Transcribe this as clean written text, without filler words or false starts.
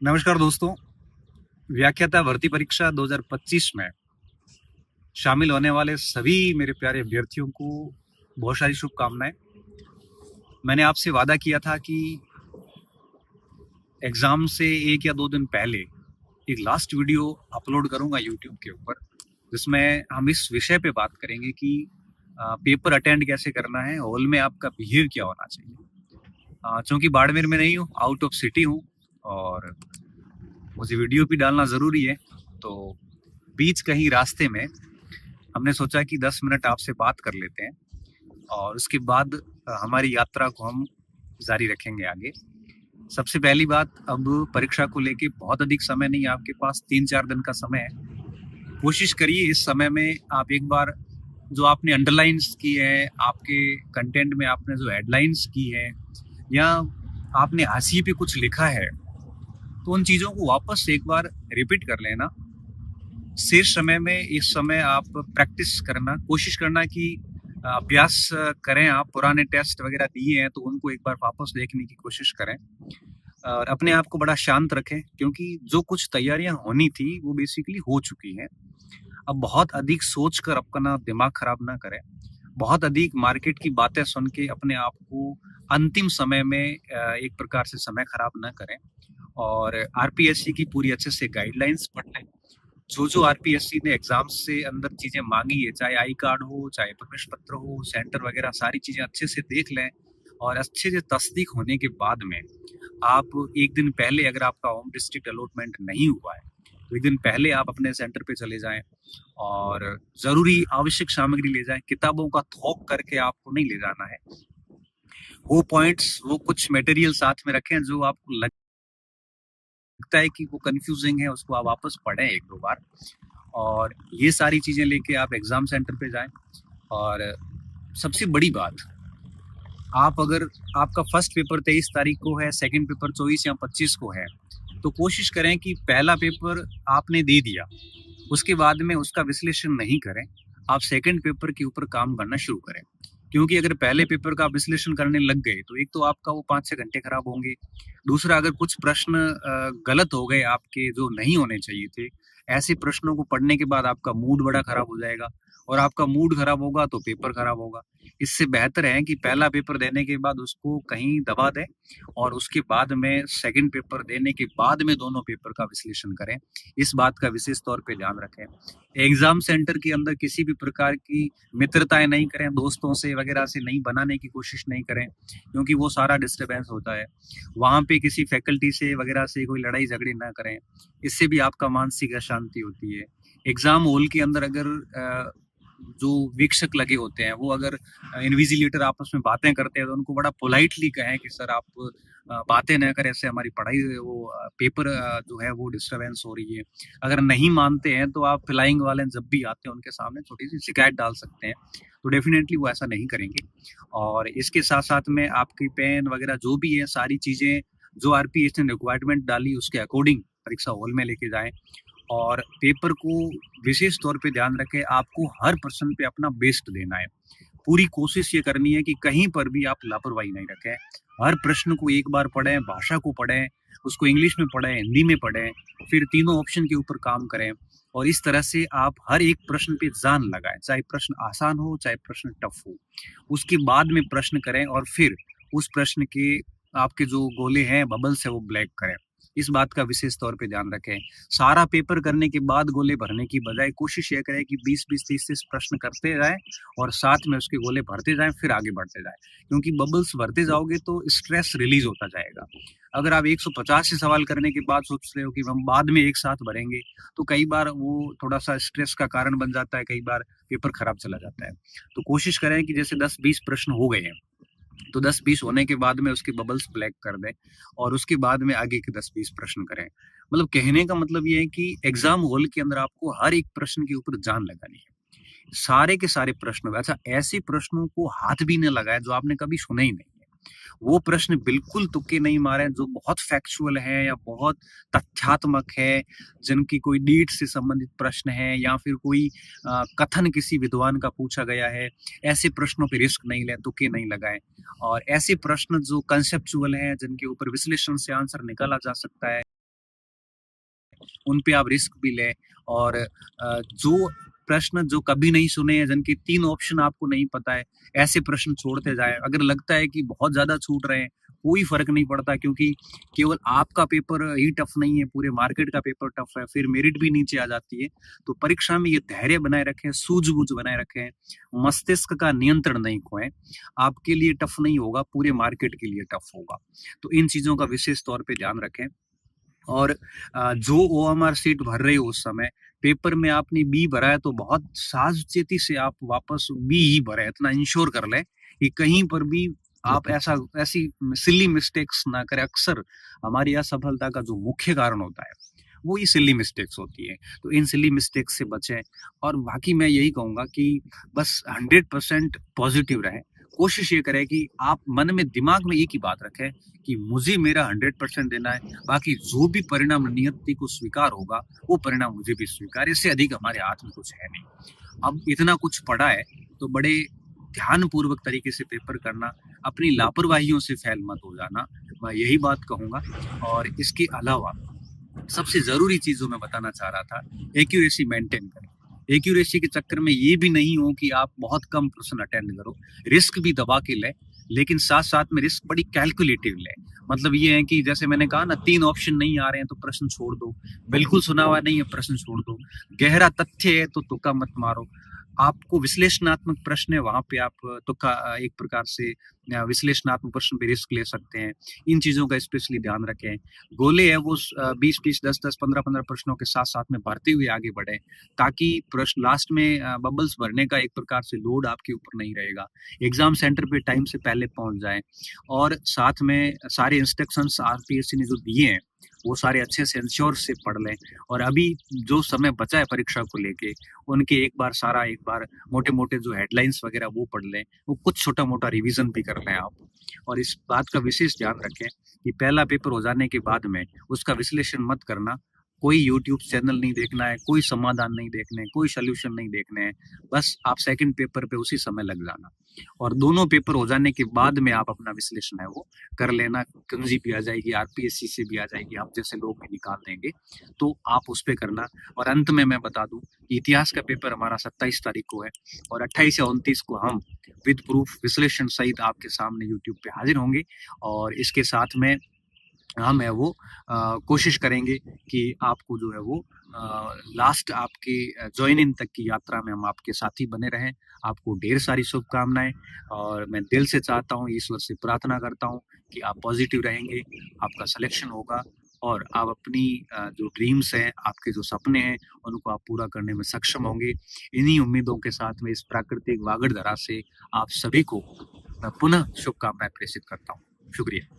नमस्कार दोस्तों। व्याख्याता भर्ती परीक्षा 2025 में शामिल होने वाले सभी मेरे प्यारे अभ्यर्थियों को बहुत सारी शुभकामनाएं। मैंने आपसे वादा किया था कि एग्जाम से 1 या 2 दिन पहले एक लास्ट वीडियो अपलोड करूंगा यूट्यूब के ऊपर, जिसमें हम इस विषय पे बात करेंगे कि पेपर अटेंड कैसे करना है, हॉल में आपका बिहेव क्या होना चाहिए। चूंकि बाड़मेर में नहीं हूँ, आउट ऑफ सिटी हूँ और मुझे वीडियो भी डालना ज़रूरी है, तो बीच कहीं रास्ते में हमने सोचा कि 10 मिनट आपसे बात कर लेते हैं और उसके बाद हमारी यात्रा को हम जारी रखेंगे आगे। सबसे पहली बात, अब परीक्षा को लेके बहुत अधिक समय नहीं है आपके पास, 3-4 दिन का समय है। कोशिश करिए इस समय में आप एक बार जो आपने अंडरलाइंस की है, आपके कंटेंट में आपने जो हेडलाइंस की है या आपने हाशिए पे कुछ लिखा है, तो उन चीज़ों को वापस एक बार रिपीट कर लेना। शेष समय में इस समय आप प्रैक्टिस करना, कोशिश करना कि अभ्यास करें। आप पुराने टेस्ट वगैरह दिए हैं तो उनको एक बार वापस देखने की कोशिश करें और अपने आप को बड़ा शांत रखें, क्योंकि जो कुछ तैयारियां होनी थी वो बेसिकली हो चुकी हैं। अब बहुत अधिक सोच कर अपना दिमाग खराब ना करें, बहुत अधिक मार्केट की बातें सुन के अपने आप को अंतिम समय में एक प्रकार से समय खराब ना करें और आरपीएससी की पूरी अच्छे से गाइडलाइंस पढ़ लें। जो आरपीएससी ने एग्जाम से अंदर चीजें मांगी है, चाहे आई कार्ड हो, चाहे प्रवेश पत्र हो, सेंटर वगैरह, सारी चीजें अच्छे से देख लें और अच्छे से तस्दीक होने के बाद में आप एक दिन पहले, अगर आपका होम डिस्ट्रिक्ट अलॉटमेंट नहीं हुआ है तो एक दिन पहले आप अपने सेंटर पे चले जाएं और जरूरी आवश्यक सामग्री ले जाएं। किताबों का थोक करके आपको नहीं ले जाना है। वो पॉइंट्स, वो कुछ मटेरियल साथ में रखें जो आपको लगता है कि वो कंफ्यूजिंग है, उसको आप वापस पढ़ें 1-2 बार और ये सारी चीज़ें लेके आप एग्ज़ाम सेंटर पे जाएं। और सबसे बड़ी बात, आप अगर आपका फर्स्ट पेपर 23 तारीख को है, सेकंड पेपर 24 या 25 को है, तो कोशिश करें कि पहला पेपर आपने दे दिया, उसके बाद में उसका विश्लेषण नहीं करें, आप सेकंड पेपर के ऊपर काम करना शुरू करें। क्योंकि अगर पहले पेपर का आप विश्लेषण करने लग गए तो एक तो आपका वो 5-6 घंटे खराब होंगे। दूसरा, अगर कुछ प्रश्न गलत हो गए आपके, जो नहीं होने चाहिए थे, ऐसे प्रश्नों को पढ़ने के बाद आपका मूड बड़ा खराब हो जाएगा और आपका मूड खराब होगा तो पेपर खराब होगा। इससे बेहतर है कि पहला पेपर देने के बाद उसको कहीं दबा दें और उसके बाद में सेकंड पेपर देने के बाद में दोनों पेपर का विश्लेषण करें। इस बात का विशेष तौर पे ध्यान रखें। एग्जाम सेंटर के अंदर किसी भी प्रकार की मित्रताएं नहीं करें, दोस्तों से वगैरह से नहीं बनाने की कोशिश नहीं करें, क्योंकि वो सारा डिस्टर्बेंस होता है। वहाँ पे किसी फैकल्टी से वगैरह से कोई लड़ाई झगड़े ना करें, इससे भी आपका मानसिक अशांति होती है। एग्जाम हॉल के अंदर अगर जो वीक्षक लगे होते हैं वो अगर इन्विजिलेटर आपस में बातें करते हैं तो उनको बड़ा पोलाइटली कहें कि सर आप बातें न करें, ऐसे हमारी पढ़ाई वो पेपर जो है वो डिस्टर्बेंस हो रही है। अगर नहीं मानते हैं तो आप फ्लाइंग वाले जब भी आते हैं उनके सामने छोटी सी शिकायत डाल सकते हैं, तो डेफिनेटली वो ऐसा नहीं करेंगे। और इसके साथ साथ में आपकी पेन वगैरह जो भी है, सारी चीज़ें जो आरपीएस ने रिक्वायरमेंट डाली उसके अकॉर्डिंग परीक्षा हॉल में लेके जाएं और पेपर को विशेष तौर पे ध्यान रखें। आपको हर प्रश्न पे अपना बेस्ट देना है। पूरी कोशिश ये करनी है कि कहीं पर भी आप लापरवाही नहीं रखें। हर प्रश्न को एक बार पढ़ें, भाषा को पढ़ें, उसको इंग्लिश में पढ़ें, हिंदी में पढ़ें, फिर तीनों ऑप्शन के ऊपर काम करें और इस तरह से आप हर एक प्रश्न पे जान लगाएं, चाहे प्रश्न आसान हो चाहे प्रश्न टफ हो। उसके बाद में प्रश्न करें और फिर उस प्रश्न के आपके जो गोले हैं, बबल्स है, वो ब्लैक करें। इस बात का विशेष तौर पे ध्यान रखें। सारा पेपर करने के बाद गोले भरने की बजाय कोशिश ये करें कि 20-20, 30-30 प्रश्न करते जाएं और साथ में उसके गोले भरते जाएं, फिर आगे बढ़ते जाएं। क्योंकि बबल्स भरते जाओगे तो स्ट्रेस रिलीज होता जाएगा। अगर आप 150 से सवाल करने के बाद सोच रहे हो कि हम बाद में एक साथ भरेंगे, तो कई बार वो थोड़ा सा स्ट्रेस का कारण बन जाता है, कई बार पेपर खराब चला जाता है। तो कोशिश करें कि जैसे 10-20 प्रश्न हो गए हैं तो 10-20 होने के बाद में उसके बबल्स ब्लैक कर दें और उसके बाद में आगे के 10-20 प्रश्न करें। मतलब कहने का मतलब ये है कि एग्जाम हॉल के अंदर आपको हर एक प्रश्न के ऊपर जान लगानी है। सारे के सारे प्रश्न, अच्छा ऐसे प्रश्नों को हाथ भी न लगाए जो आपने कभी सुने ही नहीं है। वो प्रश्न बिल्कुल तुक्के नहीं मारे जो बहुत फैक्चुअल है या बहुत तथ्यात्मक है, जिनकी कोई डीट से संबंधित प्रश्न है या फिर कोई कथन किसी विद्वान का पूछा गया है। ऐसे प्रश्नों पे रिस्क नहीं लें, तुक्के नहीं लगाएं। और ऐसे प्रश्न जो कंसेप्चुअल हैं, जिनके ऊपर विश्लेषण से आंसर निकाला जा सकता है, उन पे आप रिस्क भी लें। और जो प्रश्न जो कभी नहीं सुने हैं, जिनके 3 ऑप्शन आपको नहीं पता है, ऐसे प्रश्न छोड़ते जाएँ। अगर लगता है कि बहुत ज़्यादा छूट रहे हैं, कोई फ़र्क नहीं पड़ता, क्योंकि केवल आपका पेपर ही टफ नहीं है, पूरे मार्केट का पेपर टफ है, फिर मेरिट भी नीचे आ जाती है। तो परीक्षा में ये धैर्य बनाए रखें, सूझबूझ बनाए रखें, मस्तिष्क का नियंत्रण नहीं खोएँ। आपके लिए टफ नहीं होगा, पूरे मार्केट के लिए टफ होगा। तो इन चीज़ों का विशेष तौर पे ध्यान रखें। और जो ओएमआर सीट भर रहे हो उस समय, पेपर में आपने बी भरा है तो बहुत सावचेती से आप वापस बी ही भरें, इतना इंश्योर कर लें कि कहीं पर भी आप ऐसी सिली मिस्टेक्स ना करें। अक्सर हमारी असफलता का जो मुख्य कारण होता है, वो ये सिली मिस्टेक्स होती है। तो इन सिली मिस्टेक्स से बचें। और बाकी मैं यही कहूँगा कि बस 100% पॉजिटिव रहें। कोशिश ये करें कि आप मन में, दिमाग में एक ही बात रखें कि मुझे मेरा 100% देना है, बाकी जो भी परिणाम नियति को स्वीकार होगा, वो परिणाम मुझे भी स्वीकार है। इससे अधिक हमारे हाथ में कुछ है नहीं। अब इतना कुछ पढ़ा है, तो बड़े ध्यानपूर्वक तरीके से पेपर करना, अपनी लापरवाहियों से फेल मत हो जाना, मैं यही बात कहूँगा। और इसके अलावा सबसे ज़रूरी चीज़ जो मैं बताना चाह रहा था, एक्यूरेसी मेंटेन करें। एक्यूरेसी के चक्कर में ये भी नहीं हो कि आप बहुत कम प्रश्न अटेंड करो, रिस्क भी दबा के लें, लेकिन साथ-साथ में रिस्क बड़ी कैलकुलेटिव लें। मतलब ये है कि जैसे मैंने कहा ना, 3 ऑप्शन नहीं आ रहे हैं तो प्रश्न छोड़ दो, बिल्कुल सुना हुआ नहीं है प्रश्न छोड़ दो, गहरा तथ्य है तो तुक्का मत मारो। आपको विश्लेषणात्मक प्रश्न है, वहाँ पे आप तुक्का एक प्रकार से विश्लेषणात्मक प्रश्न पे रिस्क ले सकते हैं। इन चीज़ों का स्पेशली ध्यान रखें। गोले है वो 20-20, 10-10, 15-15 प्रश्नों के साथ-साथ में भरते हुए आगे बढ़ें, ताकि प्रश्न लास्ट में बबल्स भरने का एक प्रकार से लोड आपके ऊपर नहीं रहेगा। एग्ज़ाम सेंटर पे टाइम से पहले पहुँच जाएँ। और साथ में सारे इंस्ट्रक्शंस आरपीएससी ने जो दिए हैं, वो सारे अच्छे से इंश्योर से पढ़ लें। और अभी जो समय बचा है परीक्षा को लेके, उनके एक बार मोटे-मोटे जो हेडलाइंस वगैरह वो पढ़ लें, वो कुछ छोटा-मोटा रिवीजन भी कर लें आप। और इस बात का विशेष ध्यान रखें कि पहला पेपर हो जाने के बाद में उसका विश्लेषण मत करना। कोई यूट्यूब चैनल नहीं देखना है, कोई समाधान नहीं देखने हैं, कोई सॉल्यूशन नहीं देखने हैं। बस आप सेकंड पेपर पे उसी समय लग जाना। और दोनों पेपर हो जाने के बाद में आप अपना विश्लेषण है वो कर लेना। कुंजी भी आ जाएगी, आरपीएससी से भी आ जाएगी, हम जैसे लोग भी निकाल देंगे, तो आप उस पे करना। और अंत में मैं बता दूं कि इतिहास का पेपर हमारा 27 तारीख को है, और 28 या 29 को हम विद प्रूफ विश्लेषण सहित आपके सामने यूट्यूब पे हाजिर होंगे। और इसके साथ में हम है वो कोशिश करेंगे कि आपको जो है वो लास्ट आपके जॉइन इन तक की यात्रा में हम आपके साथी बने रहें। आपको ढेर सारी शुभकामनाएं। और मैं दिल से चाहता हूँ, ईश्वर से प्रार्थना करता हूँ कि आप पॉजिटिव रहेंगे, आपका सिलेक्शन होगा, और आप अपनी जो ड्रीम्स हैं, आपके जो सपने हैं, उनको आप पूरा करने में सक्षम होंगे। इन्हीं उम्मीदों के साथ में इस प्राकृतिक वागड़ धरा से आप सभी को मैं पुनः शुभकामनाएं प्रेषित करता हूँ। शुक्रिया।